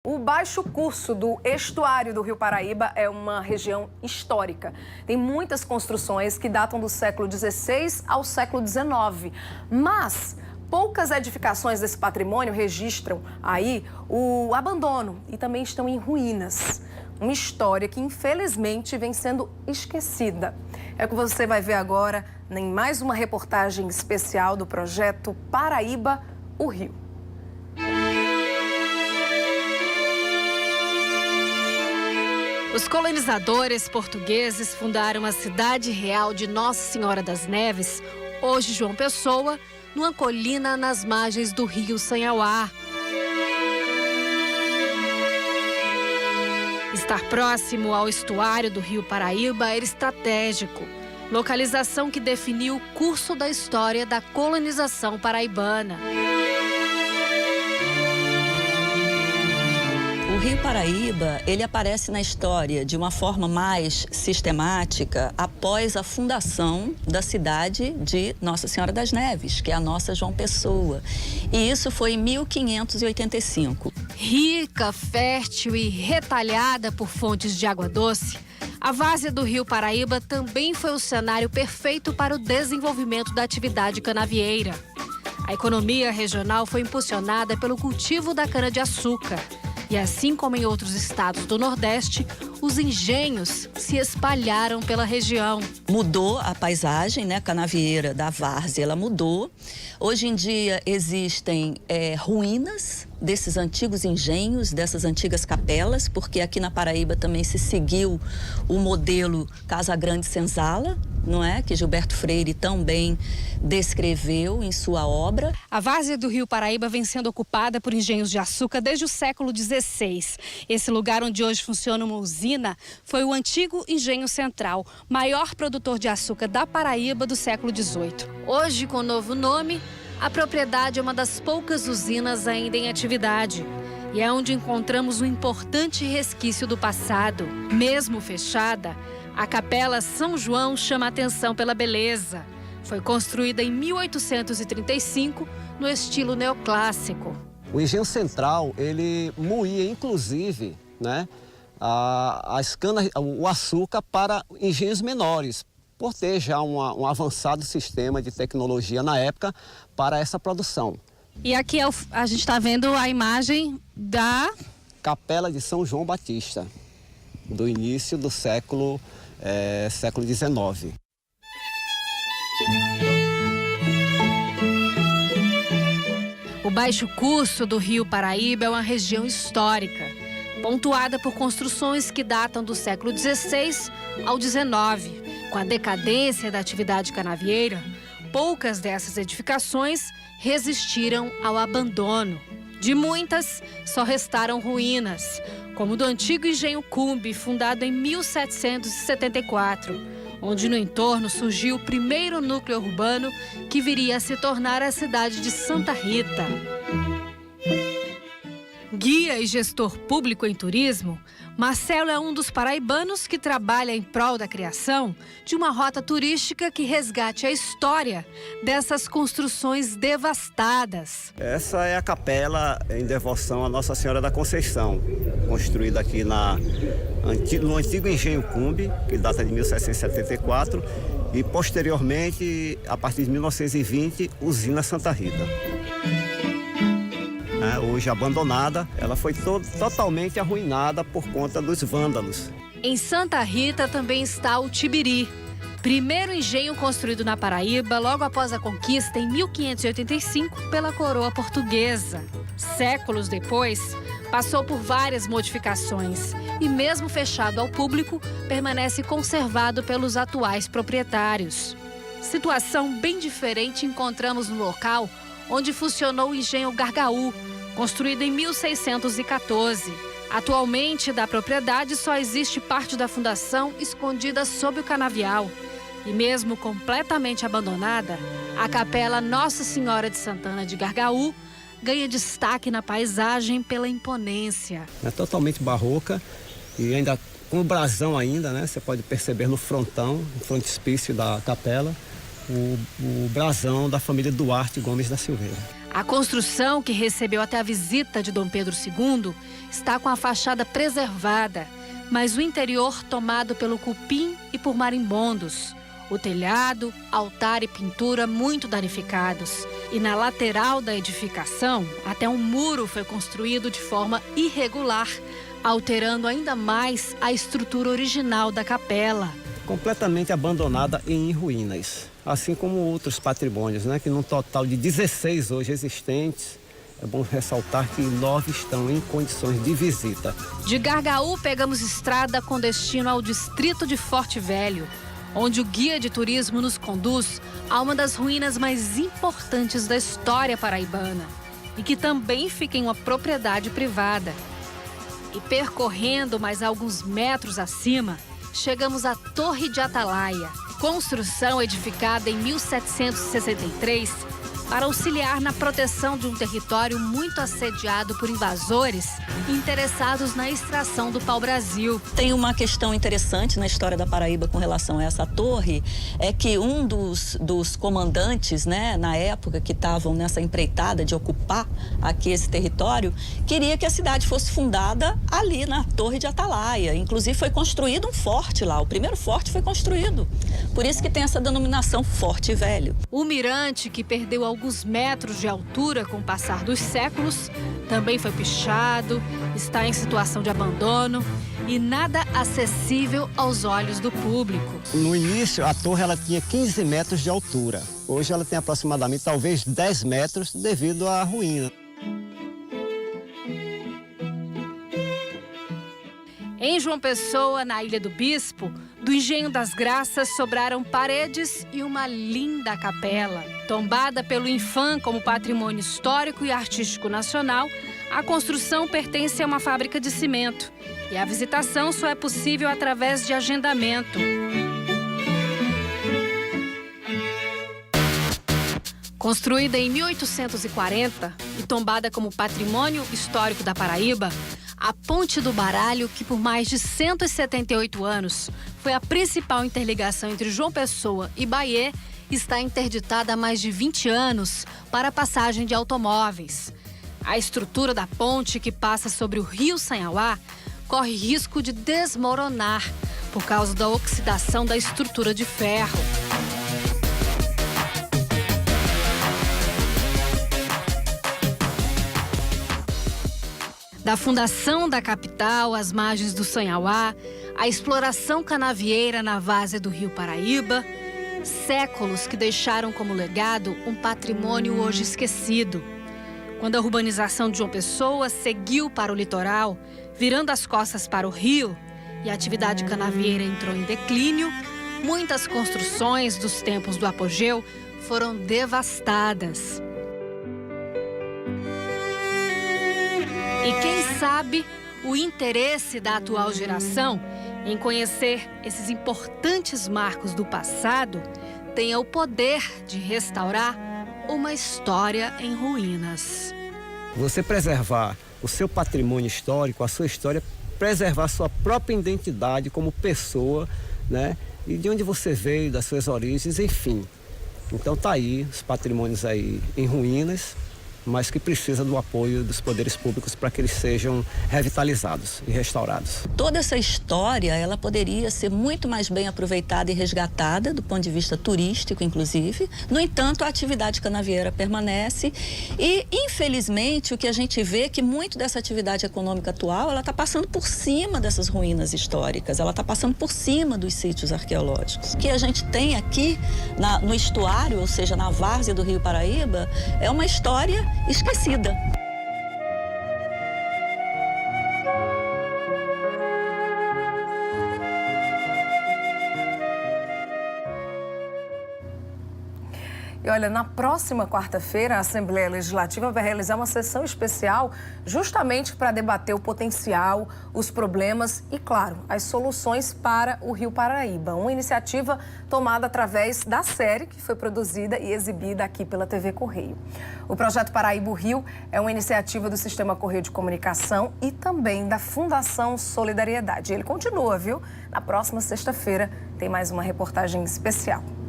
O baixo curso do estuário do Rio Paraíba é uma região histórica. Tem muitas construções que datam do século XVI ao século XIX, mas poucas edificações desse patrimônio registram aí o abandono e também estão em ruínas. Uma história que, infelizmente, vem sendo esquecida. É o que você vai ver agora em mais uma reportagem especial do projeto Paraíba, o Rio. Os colonizadores portugueses fundaram a cidade real de Nossa Senhora das Neves, hoje João Pessoa, numa colina nas margens do rio Sanhauá. Estar próximo ao estuário do rio Paraíba era estratégico, localização que definiu o curso da história da colonização paraibana. O Rio Paraíba, ele aparece na história de uma forma mais sistemática após a fundação da cidade de Nossa Senhora das Neves, que é a nossa João Pessoa. E isso foi em 1585. Rica, fértil e retalhada por fontes de água doce, a várzea do Rio Paraíba também foi o cenário perfeito para o desenvolvimento da atividade canavieira. A economia regional foi impulsionada pelo cultivo da cana-de-açúcar. E assim como em outros estados do Nordeste, os engenhos se espalharam pela região. Mudou a paisagem, né, canavieira da várzea, ela mudou. Hoje em dia existem ruínas desses antigos engenhos, dessas antigas capelas, porque aqui na Paraíba também se seguiu o modelo Casa Grande Senzala, não é? Que Gilberto Freire também descreveu em sua obra. A várzea do Rio Paraíba vem sendo ocupada por engenhos de açúcar desde o século XVI. Esse lugar onde hoje funciona uma usina foi o antigo Engenho Central, maior produtor de açúcar da Paraíba do século XVIII. Hoje, com novo nome, a propriedade é uma das poucas usinas ainda em atividade. E é onde encontramos um importante resquício do passado. Mesmo fechada, a Capela São João chama a atenção pela beleza. Foi construída em 1835, no estilo neoclássico. O Engenho Central, ele moía, inclusive, né, o açúcar para engenhos menores, por ter já um avançado sistema de tecnologia na época para essa produção. E aqui a gente está vendo a imagem da Capela de São João Batista, do início do século XIX. O baixo curso do Rio Paraíba é uma região histórica, pontuada por construções que datam do século XVI ao XIX. Com a decadência da atividade canavieira, poucas dessas edificações resistiram ao abandono. De muitas, só restaram ruínas, como do antigo Engenho Cumbe, fundado em 1774, onde no entorno surgiu o primeiro núcleo urbano que viria a se tornar a cidade de Santa Rita. Guia e gestor público em turismo, Marcelo é um dos paraibanos que trabalha em prol da criação de uma rota turística que resgate a história dessas construções devastadas. Essa é a capela em devoção à Nossa Senhora da Conceição, construída aqui no antigo Engenho Cumbe, que data de 1774, e posteriormente, a partir de 1920, usina Santa Rita. Hoje abandonada, ela foi totalmente arruinada por conta dos vândalos. Em Santa Rita também está o Tibiri, primeiro engenho construído na Paraíba logo após a conquista em 1585 pela coroa portuguesa. Séculos depois, passou por várias modificações e mesmo fechado ao público, permanece conservado pelos atuais proprietários. Situação bem diferente encontramos no local onde funcionou o engenho Gargaú, construído em 1614. Atualmente, da propriedade só existe parte da fundação escondida sob o canavial. E mesmo completamente abandonada, a capela Nossa Senhora de Santana de Gargaú ganha destaque na paisagem pela imponência. É totalmente barroca e ainda com o brasão ainda, né? Você pode perceber no frontão, no frontispício da capela, o brasão da família Duarte Gomes da Silveira. A construção, que recebeu até a visita de Dom Pedro II, está com a fachada preservada, mas o interior tomado pelo cupim e por marimbondos. O telhado, altar e pintura muito danificados. E na lateral da edificação, até um muro foi construído de forma irregular, alterando ainda mais a estrutura original da capela. Completamente abandonada e em ruínas, assim como outros patrimônios, né, que num total de 16 hoje existentes, é bom ressaltar que 9 estão em condições de visita. De Gargaú, pegamos estrada com destino ao distrito de Forte Velho, onde o guia de turismo nos conduz a uma das ruínas mais importantes da história paraibana e que também fica em uma propriedade privada. E percorrendo mais alguns metros acima, chegamos à Torre de Atalaia, construção edificada em 1763 para auxiliar na proteção de um território muito assediado por invasores interessados na extração do pau-brasil. Tem uma questão interessante na história da Paraíba com relação a essa torre, é que um dos comandantes, né, na época que estavam nessa empreitada de ocupar aqui esse território, queria que a cidade fosse fundada ali na Torre de Atalaia. Inclusive foi construído um forte lá, o primeiro forte foi construído. Por isso que tem essa denominação Forte Velho. O mirante, que perdeu alguns metros de altura com o passar dos séculos, também foi pichado, está em situação de abandono e nada acessível aos olhos do público. No início, a torre ela tinha 15 metros de altura. Hoje ela tem aproximadamente talvez 10 metros devido à ruína. Em João Pessoa, na Ilha do Bispo, do Engenho das Graças sobraram paredes e uma linda capela. Tombada pelo Infam como patrimônio histórico e artístico nacional, a construção pertence a uma fábrica de cimento e a visitação só é possível através de agendamento. Construída em 1840 e tombada como patrimônio histórico da Paraíba, a Ponte do Baralho, que por mais de 178 anos foi a principal interligação entre João Pessoa e Bahia, está interditada há mais de 20 anos para a passagem de automóveis. A estrutura da ponte, que passa sobre o rio Sanhauá, corre risco de desmoronar por causa da oxidação da estrutura de ferro. Da fundação da capital às margens do Sanhauá, a exploração canavieira na várzea do rio Paraíba, séculos que deixaram como legado um patrimônio hoje esquecido. Quando a urbanização de João Pessoa seguiu para o litoral, virando as costas para o rio, e a atividade canavieira entrou em declínio, muitas construções dos tempos do apogeu foram devastadas. E quem sabe o interesse da atual geração em conhecer esses importantes marcos do passado tenha o poder de restaurar uma história em ruínas. Você preservar o seu patrimônio histórico, a sua história, preservar a sua própria identidade como pessoa, né? E de onde você veio, das suas origens, enfim. Então tá aí os patrimônios aí em ruínas, mas que precisa do apoio dos poderes públicos para que eles sejam revitalizados e restaurados. Toda essa história, ela poderia ser muito mais bem aproveitada e resgatada do ponto de vista turístico, inclusive. No entanto, a atividade canavieira permanece e, infelizmente, o que a gente vê é que muito dessa atividade econômica atual, ela está passando por cima dessas ruínas históricas, ela está passando por cima dos sítios arqueológicos. O que a gente tem aqui no estuário, ou seja, na várzea do Rio Paraíba, é uma história esquecida. E olha, na próxima quarta-feira, a Assembleia Legislativa vai realizar uma sessão especial justamente para debater o potencial, os problemas e, claro, as soluções para o Rio Paraíba. Uma iniciativa tomada através da série que foi produzida e exibida aqui pela TV Correio. O projeto Paraíba Rio é uma iniciativa do Sistema Correio de Comunicação e também da Fundação Solidariedade. Ele continua, viu? Na próxima sexta-feira tem mais uma reportagem especial.